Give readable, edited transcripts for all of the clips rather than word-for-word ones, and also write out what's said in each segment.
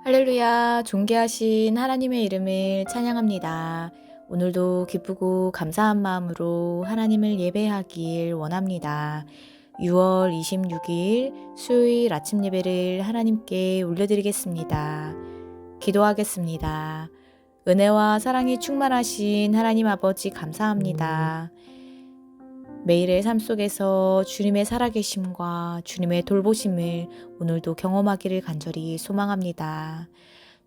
할렐루야, 존귀하신 하나님의 이름을 찬양합니다. 오늘도 기쁘고 감사한 마음으로 하나님을 예배하길 원합니다. 6월 26일 수요일 아침 예배를 하나님께 올려드리겠습니다. 기도하겠습니다. 은혜와 사랑이 충만하신 하나님 아버지 감사합니다. 매일의 삶 속에서 주님의 살아계심과 주님의 돌보심을 오늘도 경험하기를 간절히 소망합니다.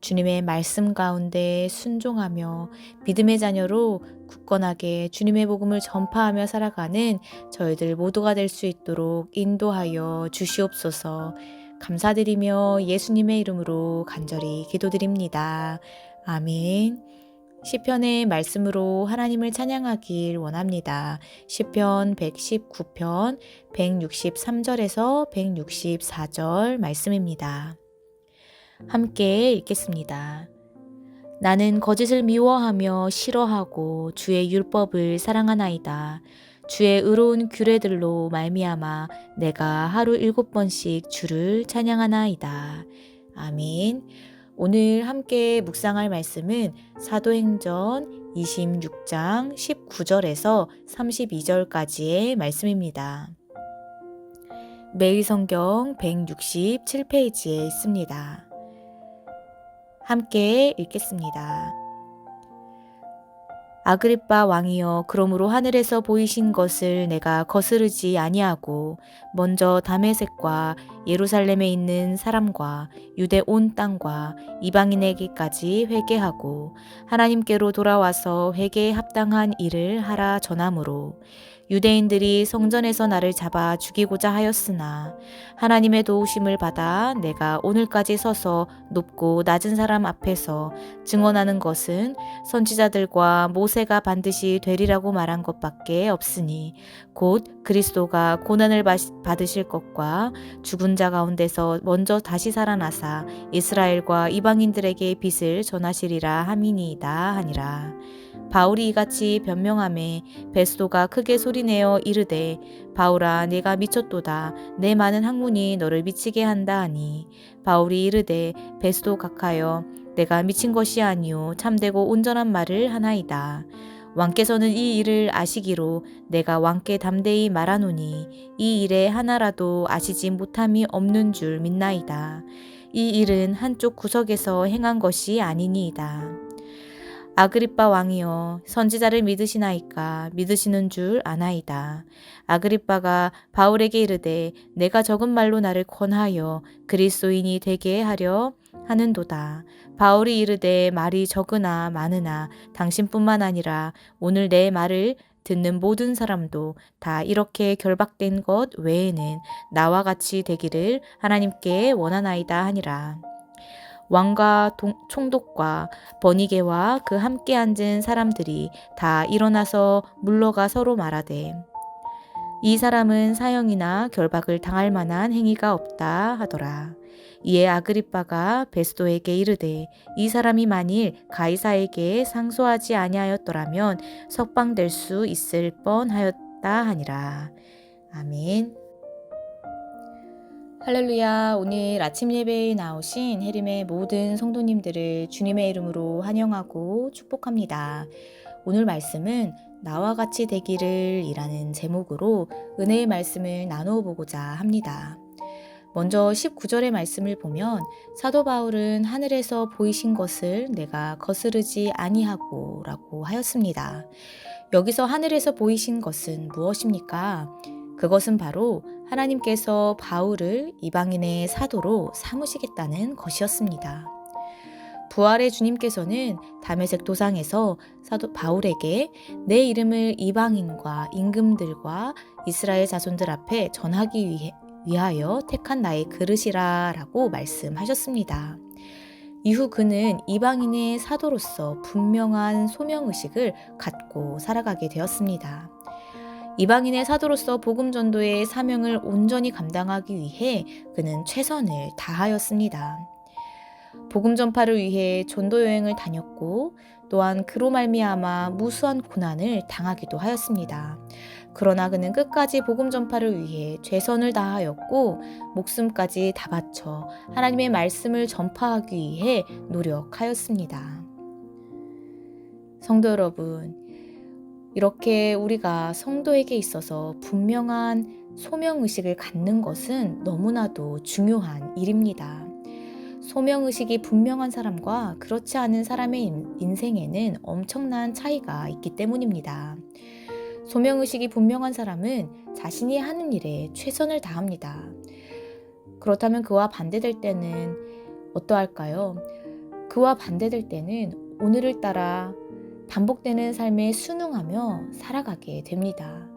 주님의 말씀 가운데 순종하며 믿음의 자녀로 굳건하게 주님의 복음을 전파하며 살아가는 저희들 모두가 될 수 있도록 인도하여 주시옵소서. 감사드리며 예수님의 이름으로 간절히 기도드립니다. 아멘. 시편의 말씀으로 하나님을 찬양하길 원합니다. 시편 119편 163절에서 164절 말씀입니다. 함께 읽겠습니다. 나는 거짓을 미워하며 싫어하고 주의 율법을 사랑하나이다. 주의 의로운 규례들로 말미암아 내가 하루 7번씩 주를 찬양하나이다. 아멘. 오늘 함께 묵상할 말씀은 사도행전 26장 19절에서 32절까지의 말씀입니다. 매일 성경 167페이지에 있습니다. 함께 읽겠습니다. 아그리빠 왕이여, 그러므로 하늘에서 보이신 것을 내가 거스르지 아니하고 먼저 다메섹과 예루살렘에 있는 사람과 유대 온 땅과 이방인에게까지 회개하고 하나님께로 돌아와서 회개에 합당한 일을 하라 전함으로 유대인들이 성전에서 나를 잡아 죽이고자 하였으나 하나님의 도우심을 받아 내가 오늘까지 서서 높고 낮은 사람 앞에서 증언하는 것은 선지자들과 모세가 반드시 되리라고 말한 것밖에 없으니 곧 그리스도가 고난을 받으실 것과 죽은 자 가운데서 먼저 다시 살아나사 이스라엘과 이방인들에게 빛을 전하시리라 함이니이다 하니라. 바울이 이같이 변명하매 베스도가 크게 소리내어 이르되 바울아, 내가 미쳤도다. 내 많은 학문이 너를 미치게 한다 하니 바울이 이르되 베스도 각하여 내가 미친 것이 아니요 참되고 온전한 말을 하나이다. 왕께서는 이 일을 아시기로 내가 왕께 담대히 말하노니 이 일에 하나라도 아시지 못함이 없는 줄 믿나이다. 이 일은 한쪽 구석에서 행한 것이 아니니이다. 아그리빠 왕이여, 선지자를 믿으시나이까? 믿으시는 줄 아나이다. 아그리빠가 바울에게 이르되 내가 적은 말로 나를 권하여 그리스도인이 되게 하려 하는도다. 바울이 이르되 말이 적으나 많으나 당신뿐만 아니라 오늘 내 말을 듣는 모든 사람도 다 이렇게 결박된 것 외에는 나와 같이 되기를 하나님께 원하나이다 하니라. 왕과 총독과 버니게와 그 함께 앉은 사람들이 다 일어나서 물러가 서로 말하되 이 사람은 사형이나 결박을 당할 만한 행위가 없다 하더라. 이에 아그리빠가 베스도에게 이르되 이 사람이 만일 가이사에게 상소하지 아니하였더라면 석방될 수 있을 뻔하였다 하니라. 아멘. 할렐루야. 오늘 아침 예배에 나오신 해림의 모든 성도님들을 주님의 이름으로 환영하고 축복합니다. 오늘 말씀은 나와 같이 되기를 이라는 제목으로 은혜의 말씀을 나누어 보고자 합니다. 먼저 19절의 말씀을 보면 사도 바울은 하늘에서 보이신 것을 내가 거스르지 아니하고 라고 하였습니다. 여기서 하늘에서 보이신 것은 무엇입니까? 그것은 바로 하나님께서 바울을 이방인의 사도로 삼으시겠다는 것이었습니다. 부활의 주님께서는 다메섹 도상에서 사도 바울에게 내 이름을 이방인과 임금들과 이스라엘 자손들 앞에 전하기 위하여 택한 나의 그릇이라 라고 말씀하셨습니다. 이후 그는 이방인의 사도로서 분명한 소명의식을 갖고 살아가게 되었습니다. 이방인의 사도로서 복음 전도의 사명을 온전히 감당하기 위해 그는 최선을 다하였습니다. 복음 전파를 위해 전도 여행을 다녔고 또한 그로 말미암아 무수한 고난을 당하기도 하였습니다. 그러나 그는 끝까지 복음 전파를 위해 최선을 다하였고 목숨까지 다 바쳐 하나님의 말씀을 전파하기 위해 노력하였습니다. 성도 여러분, 이렇게 우리가 성도에게 있어서 분명한 소명의식을 갖는 것은 너무나도 중요한 일입니다. 소명의식이 분명한 사람과 그렇지 않은 사람의 인생에는 엄청난 차이가 있기 때문입니다. 소명의식이 분명한 사람은 자신이 하는 일에 최선을 다합니다. 그렇다면 그와 반대될 때는 어떠할까요? 그와 반대될 때는 오늘을 따라 반복되는 삶에 순응하며 살아가게 됩니다.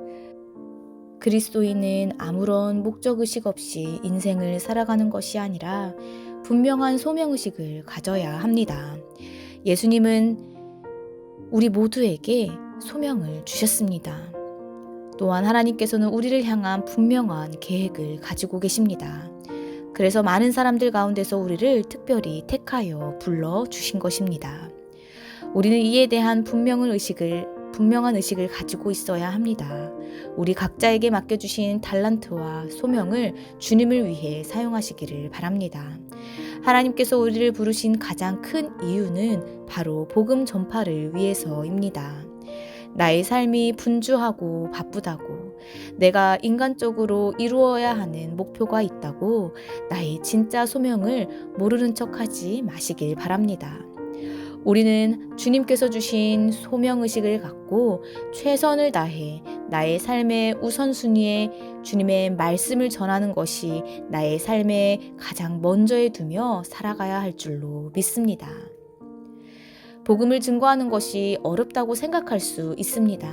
그리스도인은 아무런 목적의식 없이 인생을 살아가는 것이 아니라 분명한 소명의식을 가져야 합니다. 예수님은 우리 모두에게 소명을 주셨습니다. 또한 하나님께서는 우리를 향한 분명한 계획을 가지고 계십니다. 그래서 많은 사람들 가운데서 우리를 특별히 택하여 불러주신 것입니다. 우리는 이에 대한 분명한 의식을 가지고 있어야 합니다. 우리 각자에게 맡겨주신 달란트와 소명을 주님을 위해 사용하시기를 바랍니다. 하나님께서 우리를 부르신 가장 큰 이유는 바로 복음 전파를 위해서입니다. 나의 삶이 분주하고 바쁘다고, 내가 인간적으로 이루어야 하는 목표가 있다고 나의 진짜 소명을 모르는 척하지 마시길 바랍니다. 우리는 주님께서 주신 소명의식을 갖고 최선을 다해 나의 삶의 우선순위에 주님의 말씀을 전하는 것이 나의 삶에 가장 먼저에 두며 살아가야 할 줄로 믿습니다. 복음을 증거하는 것이 어렵다고 생각할 수 있습니다.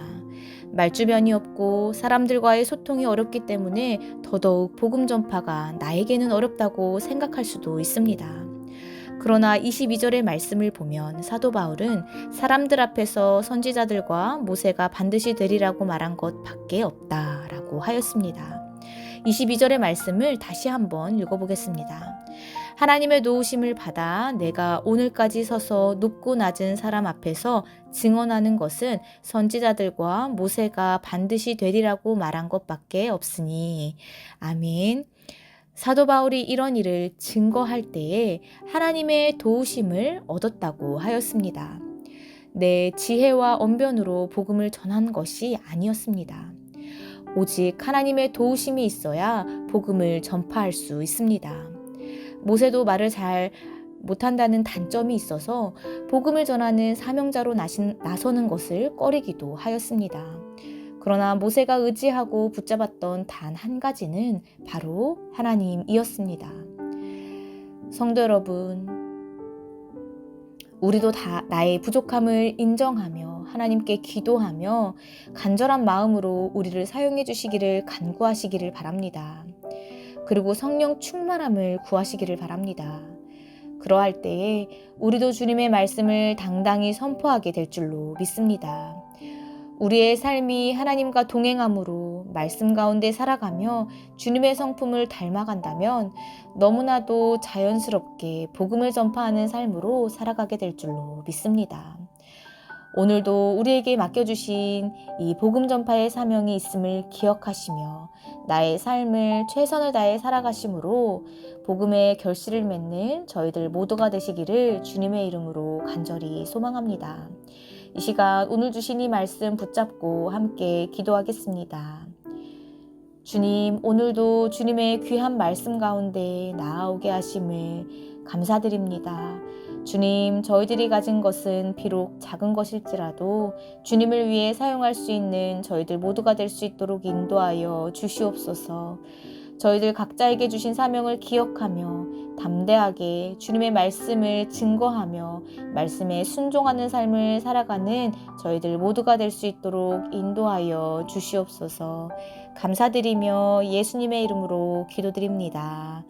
말주변이 없고 사람들과의 소통이 어렵기 때문에 더더욱 복음 전파가 나에게는 어렵다고 생각할 수도 있습니다. 그러나 22절의 말씀을 보면 사도 바울은 사람들 앞에서 선지자들과 모세가 반드시 되리라고 말한 것 밖에 없다라고 하였습니다. 22절의 말씀을 다시 한번 읽어보겠습니다. 하나님의 도우심을 받아 내가 오늘까지 서서 높고 낮은 사람 앞에서 증언하는 것은 선지자들과 모세가 반드시 되리라고 말한 것밖에 없으니. 아멘. 사도 바울이 이런 일을 증거할 때에 하나님의 도우심을 얻었다고 하였습니다. 내 지혜와 언변으로 복음을 전한 것이 아니었습니다. 오직 하나님의 도우심이 있어야 복음을 전파할 수 있습니다. 모세도 말을 잘 못한다는 단점이 있어서 복음을 전하는 사명자로 나서는 것을 꺼리기도 하였습니다. 그러나 모세가 의지하고 붙잡았던 단 한 가지는 바로 하나님이었습니다. 성도 여러분, 우리도 다 나의 부족함을 인정하며 하나님께 기도하며 간절한 마음으로 우리를 사용해 주시기를 간구하시기를 바랍니다. 그리고 성령 충만함을 구하시기를 바랍니다. 그러할 때에 우리도 주님의 말씀을 당당히 선포하게 될 줄로 믿습니다. 우리의 삶이 하나님과 동행함으로 말씀 가운데 살아가며 주님의 성품을 닮아간다면 너무나도 자연스럽게 복음을 전파하는 삶으로 살아가게 될 줄로 믿습니다. 오늘도 우리에게 맡겨주신 이 복음 전파의 사명이 있음을 기억하시며 나의 삶을 최선을 다해 살아가심으로 복음의 결실을 맺는 저희들 모두가 되시기를 주님의 이름으로 간절히 소망합니다. 이 시간 오늘 주신 이 말씀 붙잡고 함께 기도하겠습니다. 주님, 오늘도 주님의 귀한 말씀 가운데 나아오게 하심을 감사드립니다. 주님, 저희들이 가진 것은 비록 작은 것일지라도 주님을 위해 사용할 수 있는 저희들 모두가 될 수 있도록 인도하여 주시옵소서. 저희들 각자에게 주신 사명을 기억하며 담대하게 주님의 말씀을 증거하며 말씀에 순종하는 삶을 살아가는 저희들 모두가 될 수 있도록 인도하여 주시옵소서. 감사드리며 예수님의 이름으로 기도드립니다.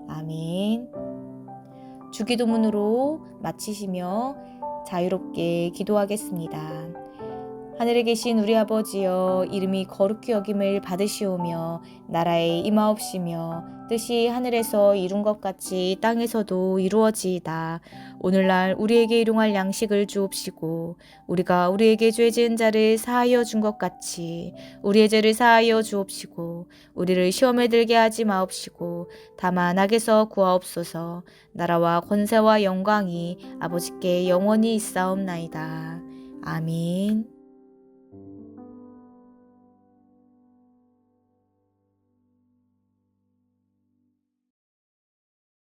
아멘. 주기도문으로 마치시며 자유롭게 기도하겠습니다. 하늘에 계신 우리 아버지여, 이름이 거룩히 여김을 받으시오며 나라에 임하옵시며 뜻이 하늘에서 이룬 것 같이 땅에서도 이루어지이다. 오늘날 우리에게 일용할 양식을 주옵시고 우리가 우리에게 죄 지은 자를 사하여 준 것 같이 우리의 죄를 사하여 주옵시고 우리를 시험에 들게 하지 마옵시고 다만 악에서 구하옵소서. 나라와 권세와 영광이 아버지께 영원히 있사옵나이다. 아멘.